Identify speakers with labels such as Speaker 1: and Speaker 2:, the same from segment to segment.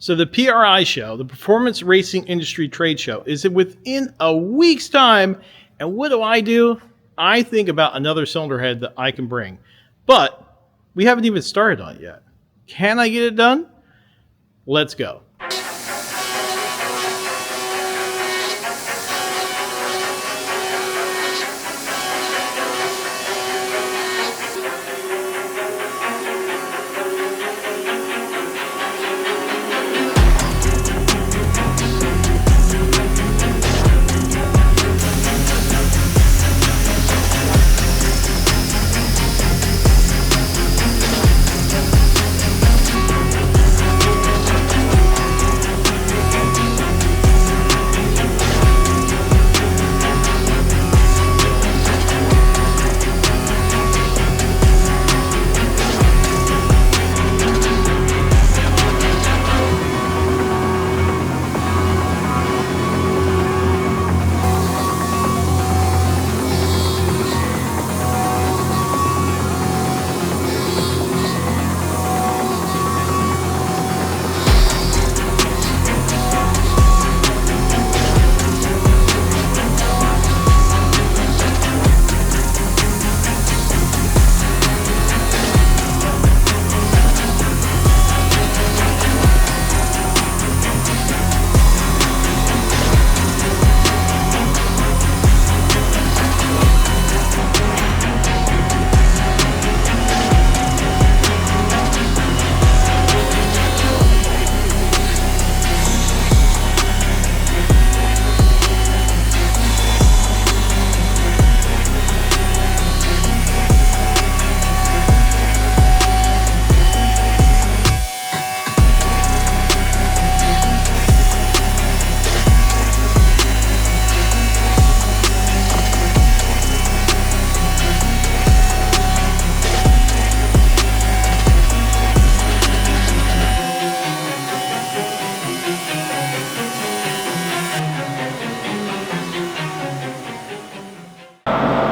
Speaker 1: So the PRI show, the Performance Racing Industry Trade Show, is within a week's time. And what do? I think about another cylinder head that I can bring. But we haven't even started on it yet. Can I get it done? Let's go.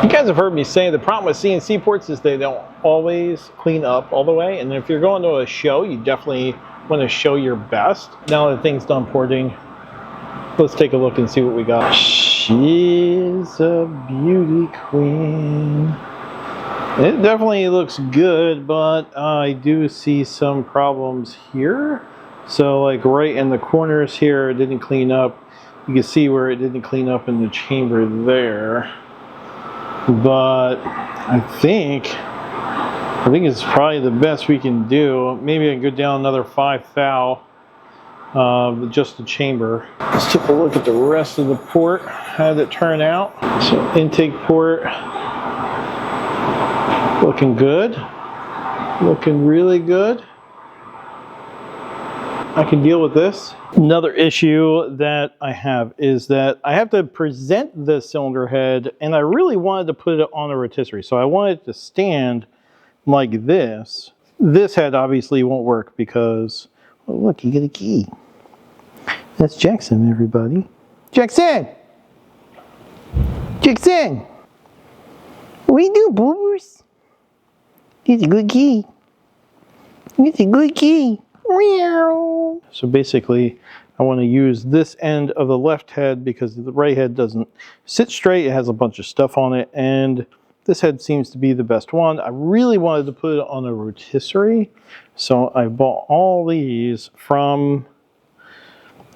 Speaker 1: You guys have heard me say the problem with CNC ports is they don't always clean up all the way, and if you're going to a show, you definitely want to show your best. Now that thing's done porting, let's take a look and see what we got. She's a beauty queen. It definitely looks good, but I do see some problems here. So like right in the corners here, it didn't clean up. You can see where it didn't clean up in the chamber there. But I think it's probably the best we can do. Maybe I can go down another 5 thou, just the chamber. Let's take a look at the rest of the port. How did it turn out? So intake port, looking good, looking really good. I can deal with this. Another issue that I have is that I have to present the cylinder head, and I really wanted to put it on a rotisserie. So I wanted it to stand like this. This head obviously won't work because, oh look, you get a key. That's Jackson, everybody. Jackson! Jackson! What do you do, boobers? It's a good key. It's a good key. So basically, I want to use this end of the left head because the right head doesn't sit straight. It has a bunch of stuff on it, and this head seems to be the best one. I really wanted to put it on a rotisserie, so I bought all these from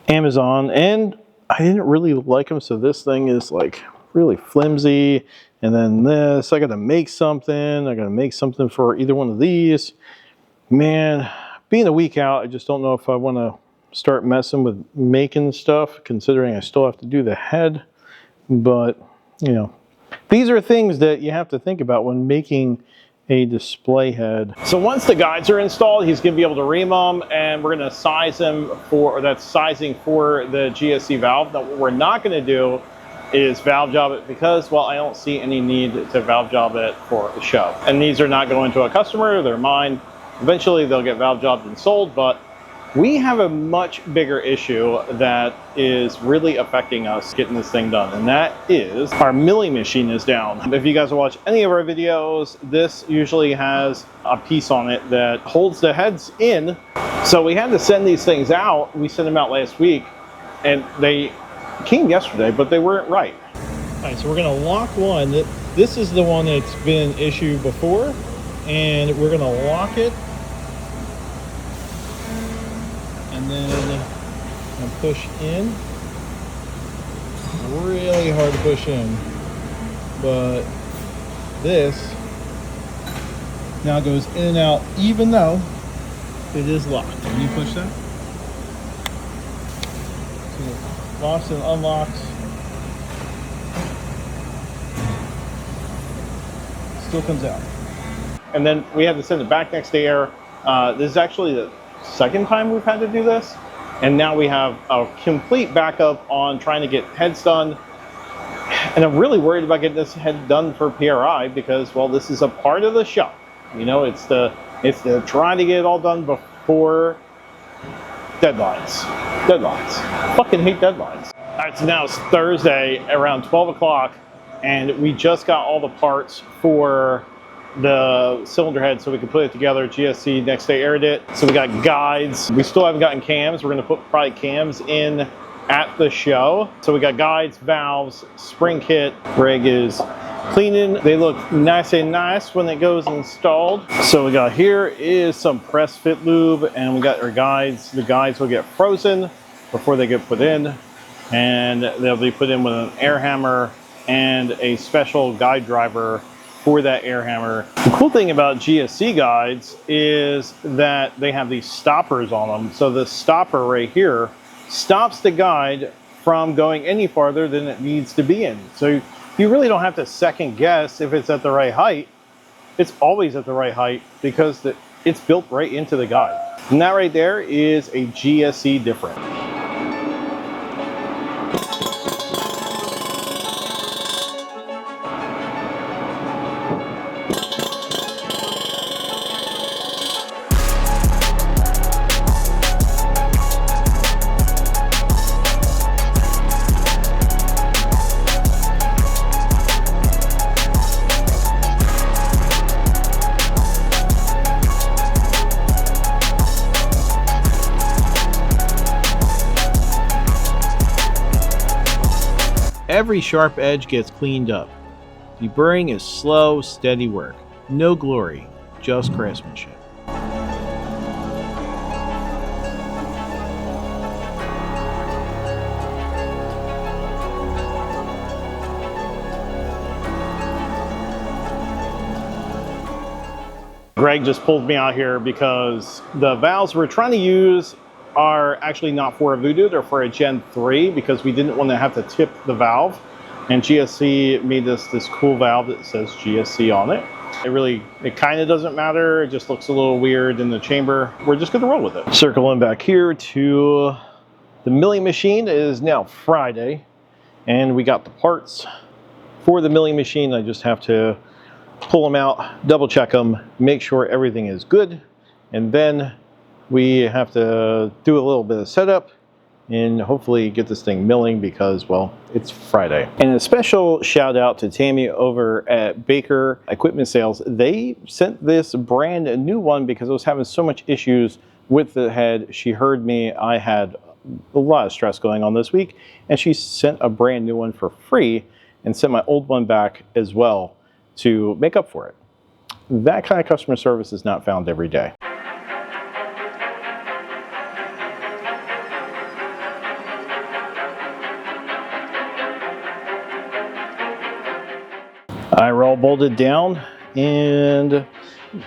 Speaker 1: Amazon, and I didn't really like them, so this thing is like really flimsy. And then this, I got to make something. I got to make something for either one of these. Man, being a week out, I just don't know if I want to start messing with making stuff, considering I still have to do the head. But, you know, these are things that you have to think about when making a display head. So once the guides are installed, he's going to be able to ream them, and we're going to size them for, or that's sizing for the GSC valve. Now, what we're not going to do is valve job it because, well, I don't see any need to valve job it for a show. And these are not going to a customer, they're mine. Eventually they'll get valve jobbed and sold, but We have a much bigger issue that is really affecting us getting this thing done, and that is our milling machine is down. If you guys watch any of our videos, this usually has a piece on it that holds the heads in. So we had to send these things out. We sent them out last week, and they came yesterday, but they weren't right. All right, so we're gonna lock one. This is the one that's been an issue before, and we're gonna lock it. And then I'm push in. Really hard to push in, but this now goes in and out, even though it is locked. Can you push that? So it locks and unlocks. Still comes out. And then we had to send it back next day air. This is actually the second time we've had to do this, and now we have a complete backup on trying to get heads done. And I'm really worried about getting this head done for PRI because, well, this is a part of the shop. You know, it's the trying to get it all done before deadlines. Fucking hate deadlines. All right, so now it's Thursday around 12 o'clock, and we just got all the parts for the cylinder head so we can put it together. GSC next day aired it. So we got guides. We still haven't gotten cams. We're gonna put probably cams in at the show. So we got guides, valves, spring kit. Greg is cleaning. They look nice and nice when it goes installed. So we got here is some press fit lube, and we got our guides. The guides will get frozen before they get put in, and they'll be put in with an air hammer and a special guide driver for that air hammer. The cool thing about GSC guides is that they have these stoppers on them. So the stopper right here stops the guide from going any farther than it needs to be in. So you really don't have to second guess if it's at the right height. It's always at the right height because it's built right into the guide. And that right there is a GSC different. Every sharp edge gets cleaned up. Deburring is slow, steady work. No glory, just craftsmanship. Greg just pulled me out here because the valves we're trying to use are actually not for a Voodoo, they're for a Gen 3 because we didn't want to have to tip the valve. And GSC made this cool valve that says GSC on it. It kind of doesn't matter, it just looks a little weird in the chamber. We're just gonna roll with it. Circling back here to the milling machine. It is now Friday, and we got the parts for the milling machine. I just have to pull them out, double check them, make sure everything is good, and then we have to do a little bit of setup and hopefully get this thing milling because, well, it's Friday. And a special shout out to Tammy over at Baker Equipment Sales. They sent this brand new one because I was having so much issues with the head. She heard me. I had a lot of stress going on this week, and she sent a brand new one for free and sent my old one back as well to make up for it. That kind of customer service is not found every day. We're all bolted down, and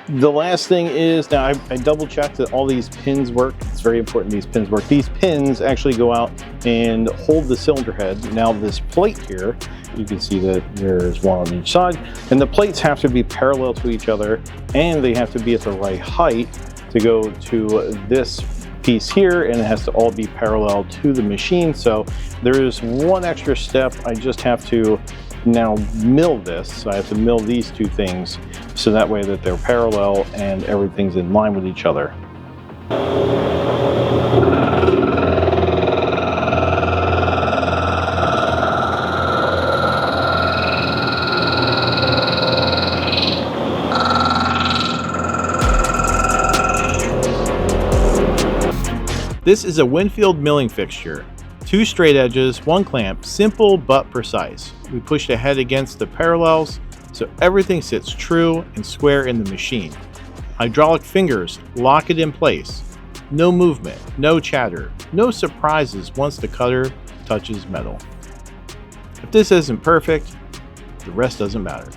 Speaker 1: the last thing is, now I double checked that all these pins work. It's very important these pins work. These pins actually go out and hold the cylinder head. Now this plate here, you can see that there's one on each side, and the plates have to be parallel to each other, and they have to be at the right height to go to this piece here, and it has to all be parallel to the machine. So there is one extra step. I just have to now mill this. So I have to mill these two things so that way that they're parallel and everything's in line with each other. This is a Winfield milling fixture. 2 straight edges, 1 clamp, simple but precise. We push the head against the parallels so everything sits true and square in the machine. Hydraulic fingers lock it in place. No movement, no chatter, no surprises once the cutter touches metal. If this isn't perfect, the rest doesn't matter.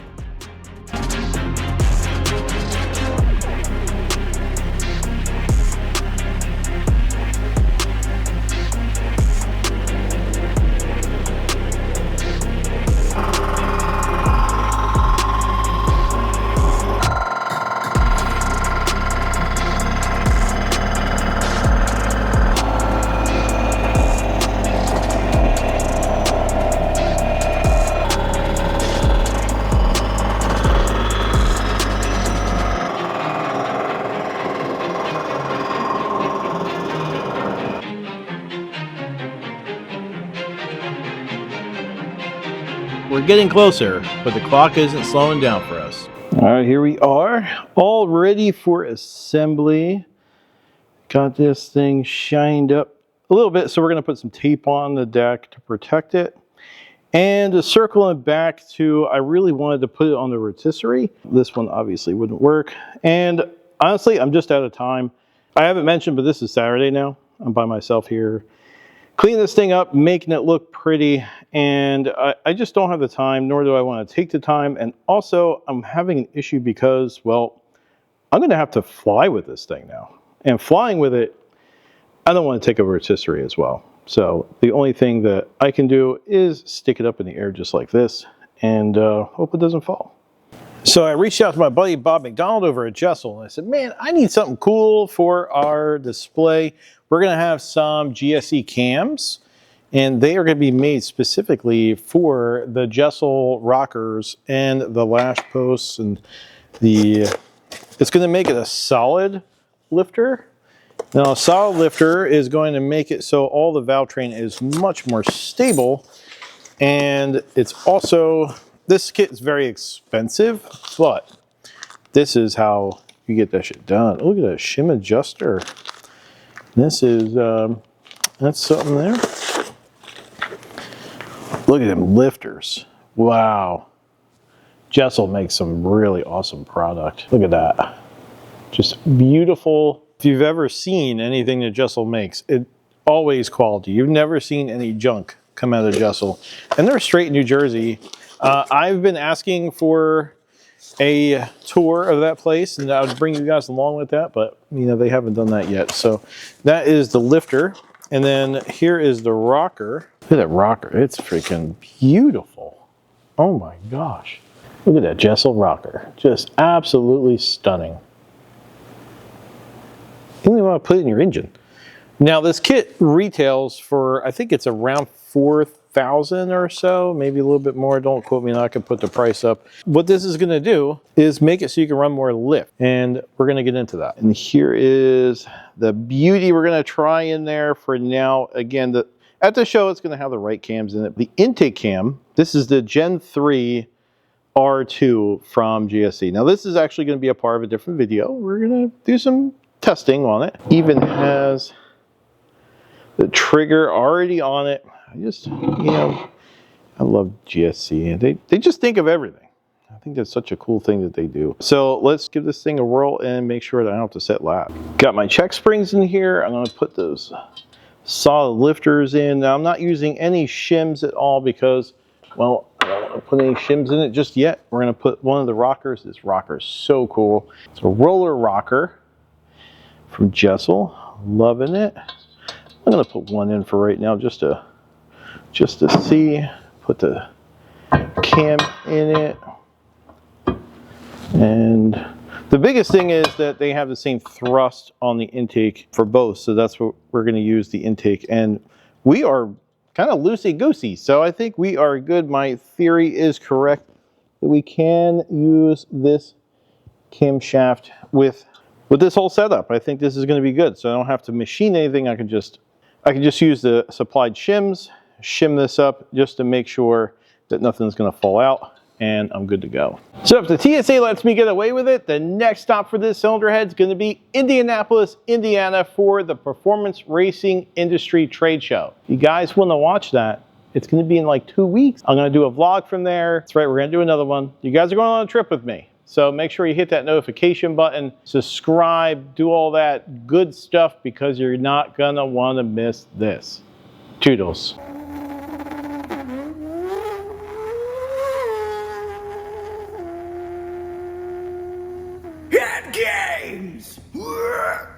Speaker 1: We're getting closer, but the clock isn't slowing down for us. All right, here we are, all ready for assembly. Got this thing shined up a little bit, so we're gonna put some tape on the deck to protect it. And to circle it back to, I really wanted to put it on the rotisserie. This one obviously wouldn't work. And honestly, I'm just out of time. I haven't mentioned, but this is Saturday now. I'm by myself here, cleaning this thing up, making it look pretty, and I just don't have the time, nor do I want to take the time. And also, I'm having an issue because, well, I'm going to have to fly with this thing now. And flying with it, I don't want to take a rotisserie as well. So the only thing that I can do is stick it up in the air just like this, and hope it doesn't fall. So I reached out to my buddy Bob McDonald over at Jessel, and I said, man, I need something cool for our display. We're going to have some GSE cams, and they are going to be made specifically for the Jessel rockers and the lash posts, and it's going to make it a solid lifter. Now, a solid lifter is going to make it so all the Valvetrain is much more stable, and it's also, this kit is very expensive, but this is how you get that shit done. Look at that shim adjuster. This is, that's something there. Look at them lifters. Wow. Jessel makes some really awesome product. Look at that. Just beautiful. If you've ever seen anything that Jessel makes, it always quality. You've never seen any junk come out of Jessel. And they're straight in New Jersey. I've been asking for a tour of that place, and I would bring you guys along with that, but you know, they haven't done that yet. So that is the lifter, and then here is the rocker. Look at that rocker, it's freaking beautiful. Oh my gosh, look at that Jessel rocker, just absolutely stunning. You only want to put it in your engine. Now this kit retails for, I think it's around $4,000 or so, maybe a little bit more. Don't quote me, and I can put the price up. What this is going to do is make it so you can run more lift, and we're going to get into that. And here is the beauty we're going to try in there for now. Again, at the show, it's going to have the right cams in it. The intake cam, this is the Gen 3 R2 from GSE. Now this is actually going to be a part of a different video. We're going to do some testing on it. Even has the trigger already on it. I just, you know, I love GSC. They just think of everything. I think that's such a cool thing that they do. So let's give this thing a whirl and make sure that I don't have to set lap. Got my check springs in here. I'm going to put those solid lifters in. Now I'm not using any shims at all because, well, I don't want to put any shims in it just yet. We're going to put one of the rockers. This rocker is so cool. It's a roller rocker from Jessel. Loving it. I'm going to put one in for right now just to see. Put the cam in it. And the biggest thing is that they have the same thrust on the intake for both, so that's what we're going to use, the intake. And we are kind of loosey-goosey, so I think we are good. My theory is correct that we can use this camshaft with this whole setup. I think this is going to be good, so I don't have to machine anything. I can just use the supplied shims, shim this up just to make sure that nothing's going to fall out. and I'm good to go. So if the TSA lets me get away with it, the next stop for this cylinder head is going to be Indianapolis, Indiana for the Performance Racing Industry Trade Show. If you guys want to watch that, it's going to be in like 2 weeks. I'm going to do a vlog from there. That's right, we're going to do another one. You guys are going on a trip with me. So make sure you hit that notification button, subscribe, do all that good stuff because you're not going to want to miss this. Toodles.
Speaker 2: HeadGames!